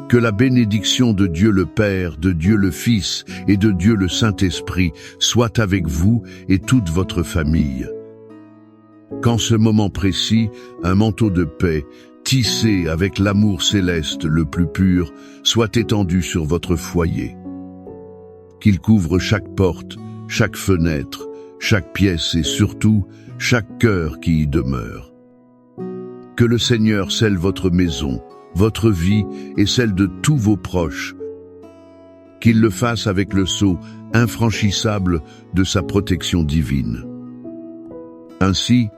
Que la bénédiction de Dieu le Père, de Dieu le Fils et de Dieu le Saint-Esprit soit avec vous et toute votre famille. Qu'en ce moment précis, un manteau de paix, tissé avec l'amour céleste le plus pur, soit étendu sur votre foyer. Qu'il couvre chaque porte, chaque fenêtre, chaque pièce et surtout chaque cœur qui y demeure. Que le Seigneur scelle votre maison, votre vie et celle de tous vos proches. Qu'il le fasse avec le sceau infranchissable de sa protection divine. Ainsi,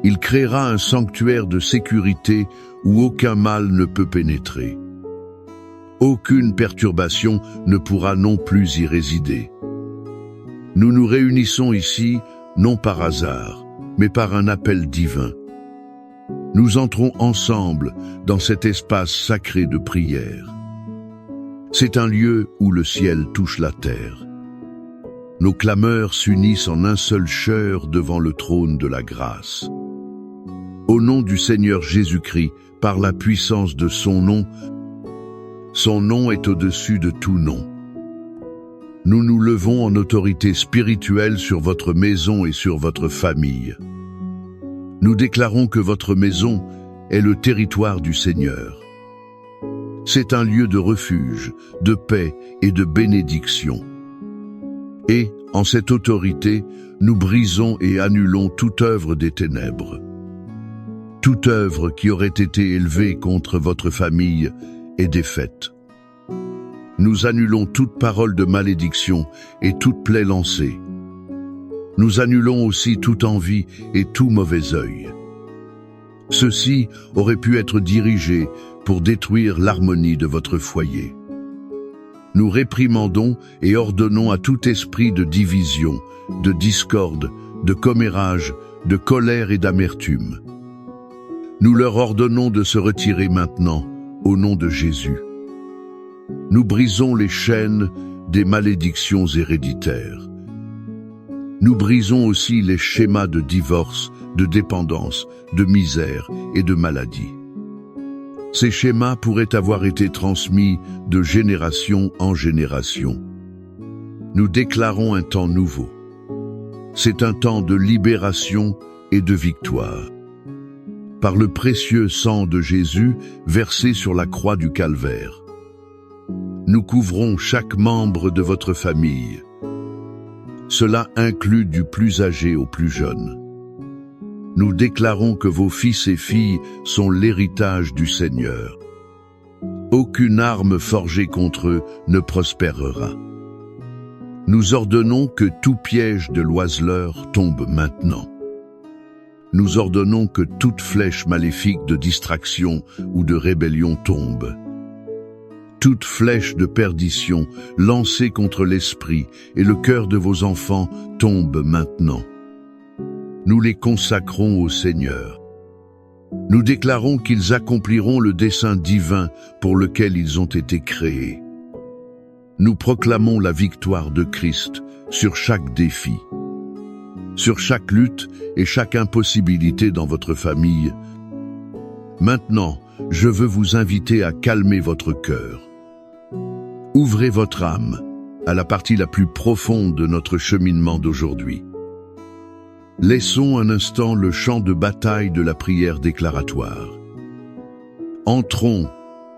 il créera un sanctuaire de sécurité où aucun mal ne peut pénétrer. Aucune perturbation ne pourra non plus y résider. Nous nous réunissons ici, non par hasard, mais par un appel divin. Nous entrons ensemble dans cet espace sacré de prière. C'est un lieu où le ciel touche la terre. Nos clameurs s'unissent en un seul chœur devant le trône de la grâce. Au nom du Seigneur Jésus-Christ, par la puissance de son nom est au-dessus de tout nom. Nous nous levons en autorité spirituelle sur votre maison et sur votre famille. Nous déclarons que votre maison est le territoire du Seigneur. C'est un lieu de refuge, de paix et de bénédiction. Et, en cette autorité, nous brisons et annulons toute œuvre des ténèbres. Toute œuvre qui aurait été élevée contre votre famille est défaite. Nous annulons toute parole de malédiction et toute plaie lancée. Nous annulons aussi toute envie et tout mauvais œil. Ceci aurait pu être dirigé pour détruire l'harmonie de votre foyer. Nous réprimandons et ordonnons à tout esprit de division, de discorde, de commérage, de colère et d'amertume. Nous leur ordonnons de se retirer maintenant, au nom de Jésus. Nous brisons les chaînes des malédictions héréditaires. Nous brisons aussi les schémas de divorce, de dépendance, de misère et de maladie. Ces schémas pourraient avoir été transmis de génération en génération. Nous déclarons un temps nouveau. C'est un temps de libération et de victoire. Par le précieux sang de Jésus versé sur la croix du Calvaire. Nous couvrons chaque membre de votre famille. Cela inclut du plus âgé au plus jeune. Nous déclarons que vos fils et filles sont l'héritage du Seigneur. Aucune arme forgée contre eux ne prospérera. Nous ordonnons que tout piège de l'oiseleur tombe maintenant. Nous ordonnons que toute flèche maléfique de distraction ou de rébellion tombe. Toute flèche de perdition lancée contre l'esprit et le cœur de vos enfants tombe maintenant. Nous les consacrons au Seigneur. Nous déclarons qu'ils accompliront le dessein divin pour lequel ils ont été créés. Nous proclamons la victoire de Christ sur chaque défi, sur chaque lutte et chaque impossibilité dans votre famille. Maintenant, je veux vous inviter à calmer votre cœur. Ouvrez votre âme à la partie la plus profonde de notre cheminement d'aujourd'hui. Laissons un instant le champ de bataille de la prière déclaratoire. Entrons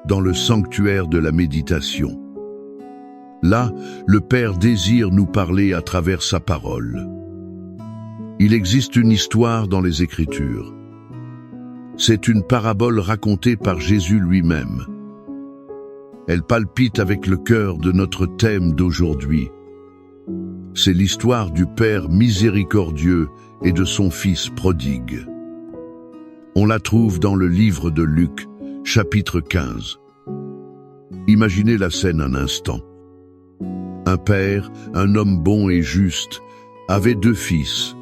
dans le sanctuaire de la méditation. Là, le Père désire nous parler à travers sa parole. Il existe une histoire dans les Écritures. C'est une parabole racontée par Jésus lui-même. Elle palpite avec le cœur de notre thème d'aujourd'hui. C'est l'histoire du Père miséricordieux et de son Fils prodigue. On la trouve dans le livre de Luc, chapitre 15. Imaginez la scène un instant. Un père, un homme bon et juste, avait 2 fils.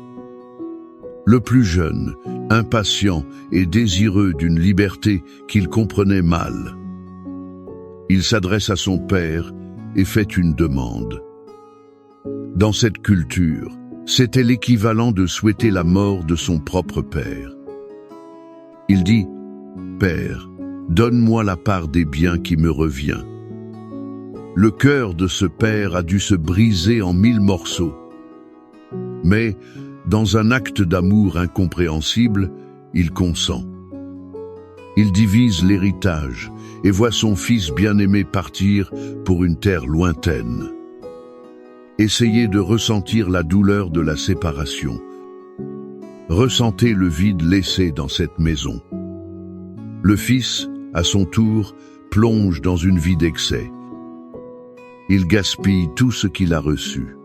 Le plus jeune, impatient et désireux d'une liberté qu'il comprenait mal. Il s'adresse à son père et fait une demande. Dans cette culture, c'était l'équivalent de souhaiter la mort de son propre père. Il dit : « Père, donne-moi la part des biens qui me revient. Le cœur de ce père a dû se briser en 1000 morceaux. Mais, dans un acte d'amour incompréhensible, il consent. Il divise l'héritage et voit son fils bien-aimé partir pour une terre lointaine. Essayez de ressentir la douleur de la séparation. Ressentez le vide laissé dans cette maison. Le fils, à son tour, plonge dans une vie d'excès. Il gaspille tout ce qu'il a reçu.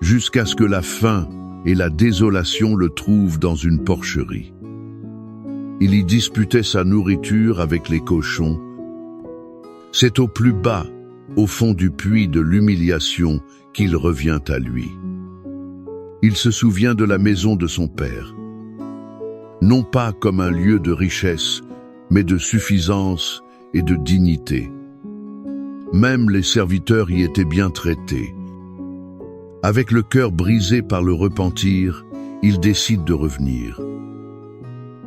Jusqu'à ce que la faim et la désolation le trouvent dans une porcherie. Il y disputait sa nourriture avec les cochons. C'est au plus bas, au fond du puits de l'humiliation, qu'il revient à lui. Il se souvient de la maison de son père. Non pas comme un lieu de richesse, mais de suffisance et de dignité. Même les serviteurs y étaient bien traités. Avec le cœur brisé par le repentir, il décide de revenir.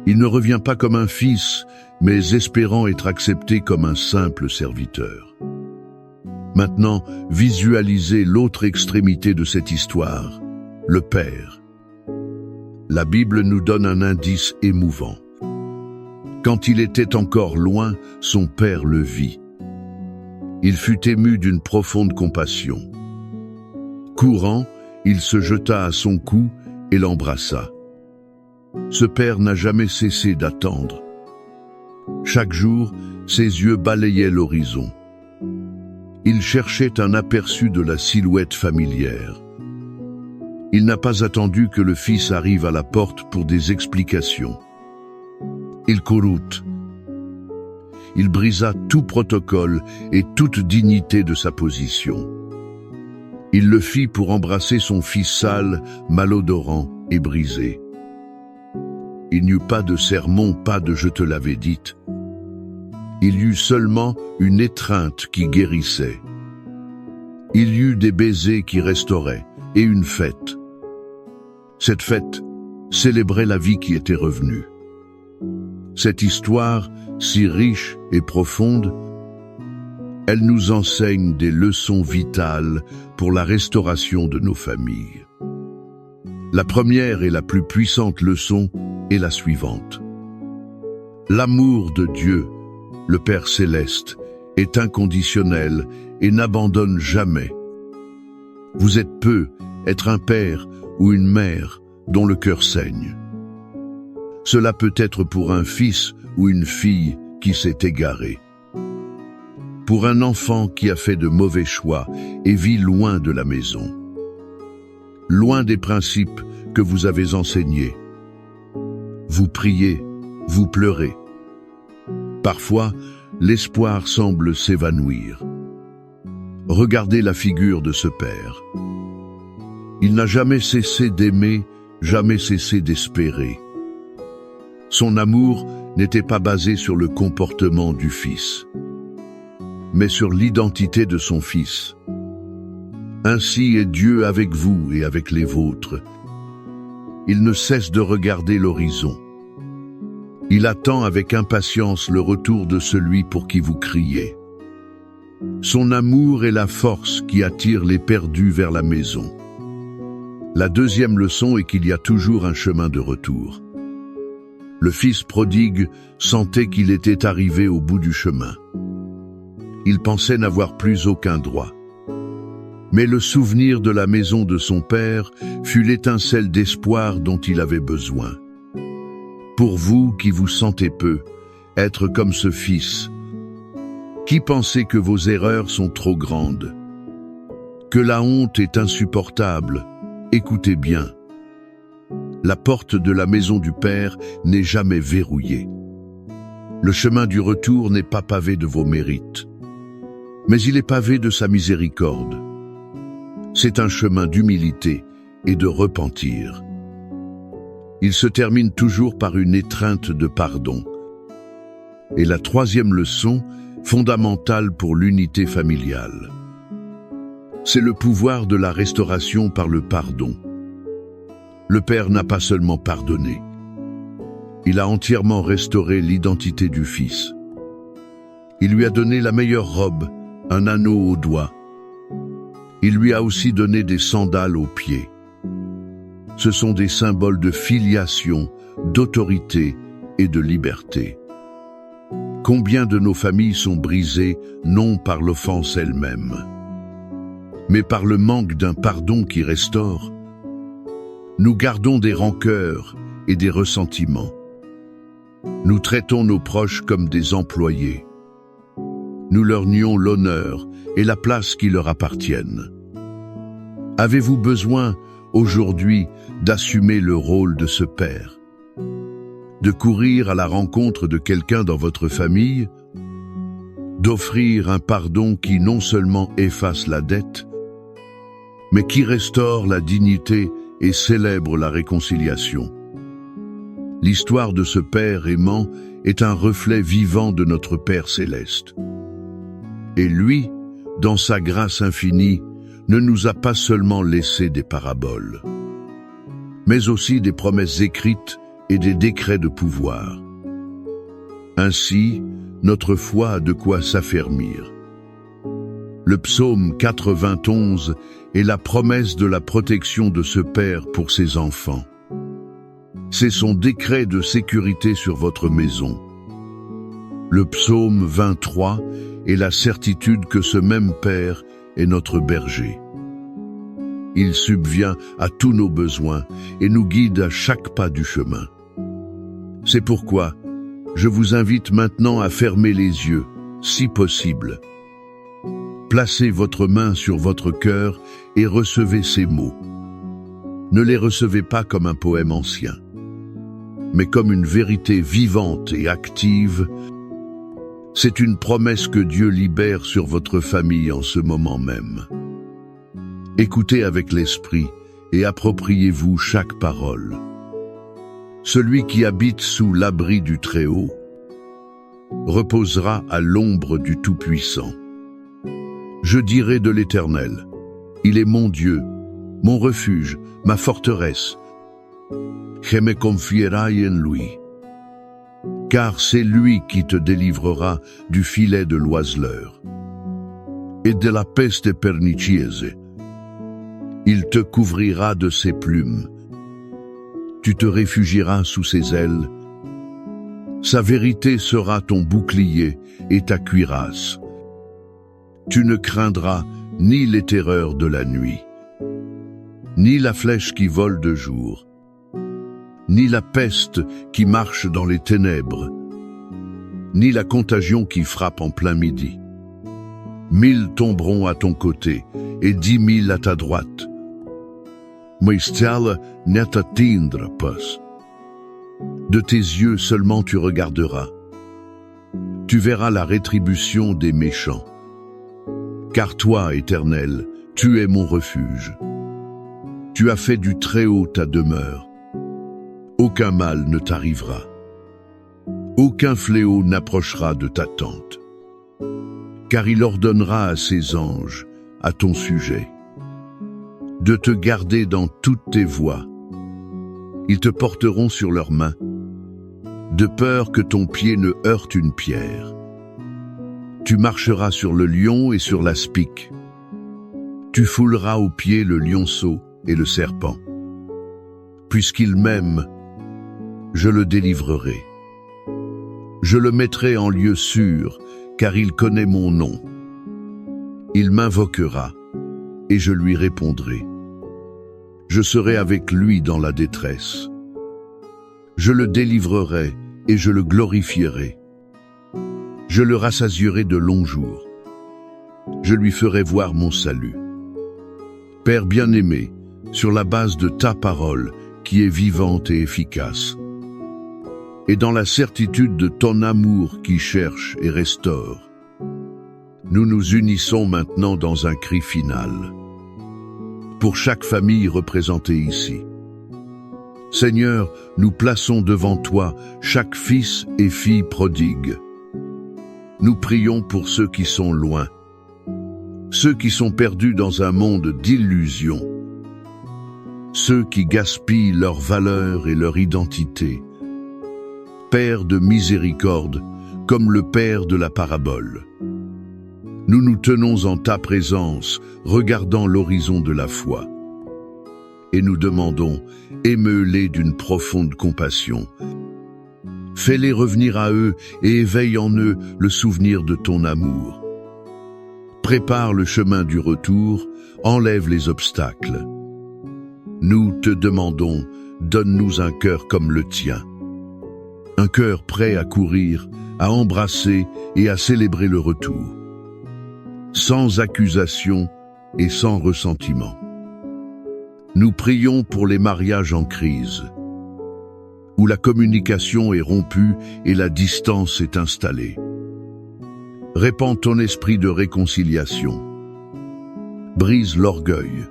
Il ne revient pas comme un fils, mais espérant être accepté comme un simple serviteur. Maintenant, visualisez l'autre extrémité de cette histoire, le Père. La Bible nous donne un indice émouvant. Quand il était encore loin, son Père le vit. Il fut ému d'une profonde compassion. Courant, il se jeta à son cou et l'embrassa. Ce père n'a jamais cessé d'attendre. Chaque jour, ses yeux balayaient l'horizon. Il cherchait un aperçu de la silhouette familière. Il n'a pas attendu que le fils arrive à la porte pour des explications. Il courut. Il brisa tout protocole et toute dignité de sa position. Il le fit pour embrasser son fils sale, malodorant et brisé. Il n'y eut pas de sermon, pas de « je te l'avais dite ». Il y eut seulement une étreinte qui guérissait. Il y eut des baisers qui restauraient et une fête. Cette fête célébrait la vie qui était revenue. Cette histoire, si riche et profonde, elle nous enseigne des leçons vitales pour la restauration de nos familles. La première et la plus puissante leçon est la suivante. L'amour de Dieu, le Père céleste, est inconditionnel et n'abandonne jamais. Vous êtes peu être un père ou une mère dont le cœur saigne. Cela peut être pour un fils ou une fille qui s'est égaré. Pour un enfant qui a fait de mauvais choix et vit loin de la maison. Loin des principes que vous avez enseignés. Vous priez, vous pleurez. Parfois, l'espoir semble s'évanouir. Regardez la figure de ce père. Il n'a jamais cessé d'aimer, jamais cessé d'espérer. Son amour n'était pas basé sur le comportement du fils, mais sur l'identité de son fils. Ainsi est Dieu avec vous et avec les vôtres. Il ne cesse de regarder l'horizon. Il attend avec impatience le retour de celui pour qui vous criez. Son amour est la force qui attire les perdus vers la maison. La deuxième leçon est qu'il y a toujours un chemin de retour. Le fils prodigue sentait qu'il était arrivé au bout du chemin. Il pensait n'avoir plus aucun droit. Mais le souvenir de la maison de son père fut l'étincelle d'espoir dont il avait besoin. Pour vous qui vous sentez peu, être comme ce fils, qui pensez que vos erreurs sont trop grandes, que la honte est insupportable, écoutez bien. La porte de la maison du Père n'est jamais verrouillée. Le chemin du retour n'est pas pavé de vos mérites, mais il est pavé de sa miséricorde. C'est un chemin d'humilité et de repentir. Il se termine toujours par une étreinte de pardon. Et la troisième leçon, fondamentale pour l'unité familiale, c'est le pouvoir de la restauration par le pardon. Le Père n'a pas seulement pardonné, Il a entièrement restauré l'identité du Fils. Il lui a donné la meilleure robe, un anneau au doigt. Il lui a aussi donné des sandales aux pieds. Ce sont des symboles de filiation, d'autorité et de liberté. Combien de nos familles sont brisées, non par l'offense elle-même, mais par le manque d'un pardon qui restaure. Nous gardons des rancœurs et des ressentiments. Nous traitons nos proches comme des employés. Nous leur nions l'honneur et la place qui leur appartiennent. Avez-vous besoin, aujourd'hui, d'assumer le rôle de ce père? De courir à la rencontre de quelqu'un dans votre famille? D'offrir un pardon qui non seulement efface la dette, mais qui restaure la dignité et célèbre la réconciliation. L'histoire de ce Père aimant est un reflet vivant de notre Père céleste. Et lui, dans sa grâce infinie, ne nous a pas seulement laissé des paraboles, mais aussi des promesses écrites et des décrets de pouvoir. Ainsi, notre foi a de quoi s'affermir. Le psaume 91 est la promesse de la protection de ce Père pour ses enfants. C'est son décret de sécurité sur votre maison. Le psaume 23 est la certitude que ce même Père est notre berger. Il subvient à tous nos besoins et nous guide à chaque pas du chemin. C'est pourquoi je vous invite maintenant à fermer les yeux, si possible. Placez votre main sur votre cœur et recevez ces mots. Ne les recevez pas comme un poème ancien, mais comme une vérité vivante et active. C'est une promesse que Dieu libère sur votre famille en ce moment même. Écoutez avec l'esprit et appropriez-vous chaque parole. Celui qui habite sous l'abri du Très-Haut reposera à l'ombre du Tout-Puissant. Je dirai de l'Éternel, il est mon Dieu, mon refuge, ma forteresse. Je me confierai en lui. Car c'est lui qui te délivrera du filet de l'oiseleur et de la peste pernicieuse. Il te couvrira de ses plumes. Tu te réfugieras sous ses ailes. Sa vérité sera ton bouclier et ta cuirasse. Tu ne craindras ni les terreurs de la nuit, ni la flèche qui vole de jour, ni la peste qui marche dans les ténèbres, ni la contagion qui frappe en plein midi. 1000 tomberont à ton côté et 10 000 à ta droite. Mais Stal ne t'atteindra pas. De tes yeux seulement tu regarderas. Tu verras la rétribution des méchants. Car toi, Éternel, tu es mon refuge. Tu as fait du Très-Haut ta demeure. Aucun mal ne t'arrivera. Aucun fléau n'approchera de ta tente. Car il ordonnera à ses anges, à ton sujet, de te garder dans toutes tes voies. Ils te porteront sur leurs mains, de peur que ton pied ne heurte une pierre. Tu marcheras sur le lion et sur l'aspic. Tu fouleras aux pieds le lionceau et le serpent. Puisqu'il m'aime, je le délivrerai. Je le mettrai en lieu sûr, car il connaît mon nom. Il m'invoquera, et je lui répondrai. Je serai avec lui dans la détresse. Je le délivrerai et je le glorifierai. Je le rassasierai de longs jours. Je lui ferai voir mon salut. Père bien-aimé, sur la base de ta parole, qui est vivante et efficace, et dans la certitude de ton amour qui cherche et restaure, nous nous unissons maintenant dans un cri final. Pour chaque famille représentée ici. Seigneur, nous plaçons devant toi chaque fils et fille prodigue. Nous prions pour ceux qui sont loin, ceux qui sont perdus dans un monde d'illusions, ceux qui gaspillent leur valeur et leur identité, Père de miséricorde, comme le Père de la parabole. Nous nous tenons en ta présence, regardant l'horizon de la foi. Et nous demandons, émeus-les d'une profonde compassion. Fais-les revenir à eux et éveille en eux le souvenir de ton amour. Prépare le chemin du retour, enlève les obstacles. Nous te demandons, donne-nous un cœur comme le tien. Un cœur prêt à courir, à embrasser et à célébrer le retour. Sans accusation et sans ressentiment. Nous prions pour les mariages en crise, où la communication est rompue et la distance est installée. Répands ton esprit de réconciliation. Brise l'orgueil,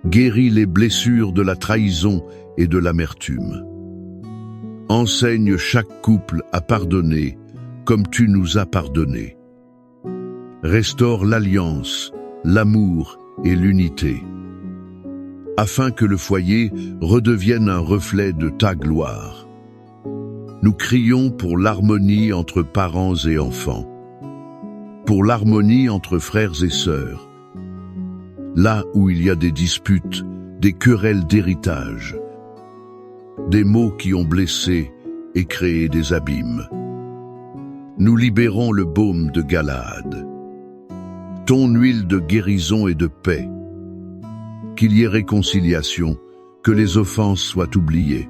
guéris les blessures de la trahison et de l'amertume. Enseigne chaque couple à pardonner comme tu nous as pardonné. Restaure l'alliance, l'amour et l'unité, afin que le foyer redevienne un reflet de ta gloire. Nous crions pour l'harmonie entre parents et enfants, pour l'harmonie entre frères et sœurs, là où il y a des disputes, des querelles d'héritage, des mots qui ont blessé et créé des abîmes. Nous libérons le baume de Galaad, ton huile de guérison et de paix, qu'il y ait réconciliation, que les offenses soient oubliées,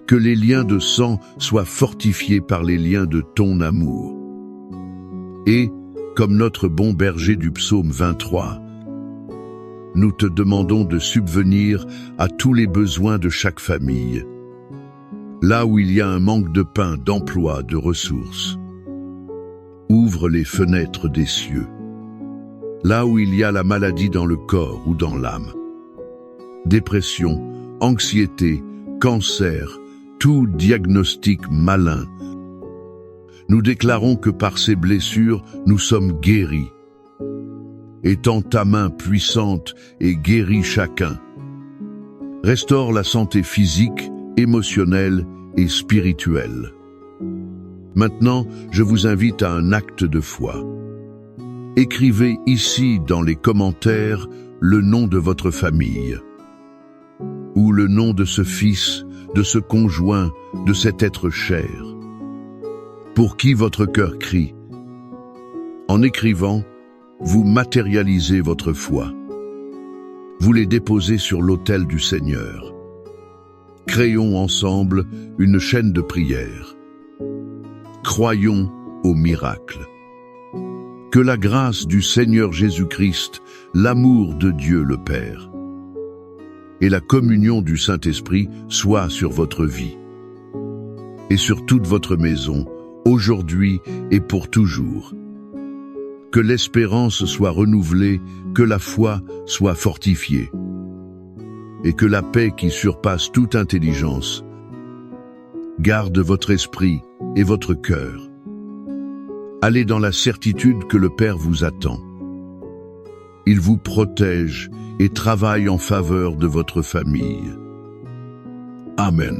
que les liens de sang soient fortifiés par les liens de ton amour. Et, comme notre bon berger du psaume 23, nous te demandons de subvenir à tous les besoins de chaque famille, là où il y a un manque de pain, d'emploi, de ressources. Ouvre les fenêtres des cieux, là où il y a la maladie dans le corps ou dans l'âme. Dépression, anxiété, cancer, tout diagnostic malin. Nous déclarons que par ces blessures, nous sommes guéris. Étends ta main puissante et guéris chacun. Restaure la santé physique, émotionnelle et spirituelle. Maintenant, je vous invite à un acte de foi. Écrivez ici dans les commentaires le nom de votre famille, ou le nom de ce fils, de ce conjoint, de cet être cher, pour qui votre cœur crie. En écrivant, vous matérialisez votre foi. Vous les déposez sur l'autel du Seigneur. Créons ensemble une chaîne de prière. Croyons au miracle. Que la grâce du Seigneur Jésus-Christ, l'amour de Dieu le Père et la communion du Saint-Esprit soient sur votre vie et sur toute votre maison, aujourd'hui et pour toujours. Que l'espérance soit renouvelée, que la foi soit fortifiée, et que la paix qui surpasse toute intelligence garde votre esprit et votre cœur. Allez dans la certitude que le Père vous attend. Il vous protège et travaille en faveur de votre famille. Amen.